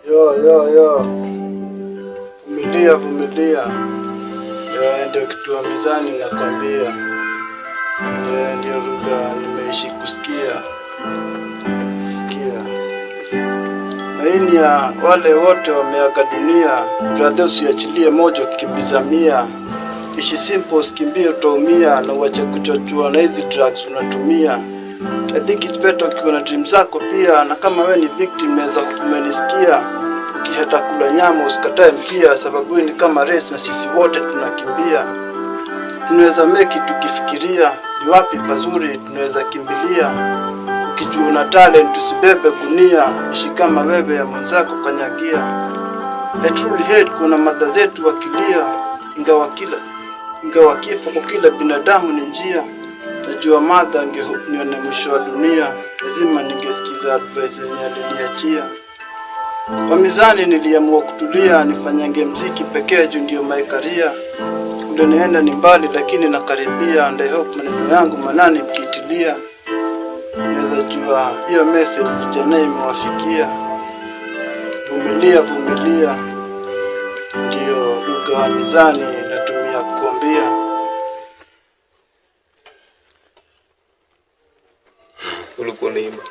Yo. Vumilia. Ndio kitu wa mizani nakwambia. Ndio lugha nimeishi kusikia. Maini ya wale wote wameaga dunia. Brother, usiachilie moja kukimbiza mia. Ishi simple, usikimbie utaumia, na uache kuchochua na hizi drugs unatumia. I think it's better ukiwa na dream zako pia, na kama wewe ni victim naweza kumenisikia. Ukihata kula nyama usikatae mpia, sababu ni kama race na sisi wote tunakimbia. Tunaweza make it tukifikiria, ni wapi pazuri tunaweza kimbilia. Ukijua una talent usibebe gunia, ishi kama wewe ya mwenzako kanyagia. I truly hate kuna mada zetu wakilia, ingawa kifo kwa kila binadamu ni njia. Najua mada angehope nione mwisho wa dunia, lazima ningesikiza advice yenye aliniachia. Kwa mizani niliamua kutulia, nifanyange mziki pekee juu ndio my career. Kule naenda ni mbali lakini nakaribia, and I hope maneno yangu manani mkiitilia. Naweza jua hiyo message vijana imewafikia. Vumilia. Ndio lugha wa mizani natumia kuambia. Ulikuwa unaimba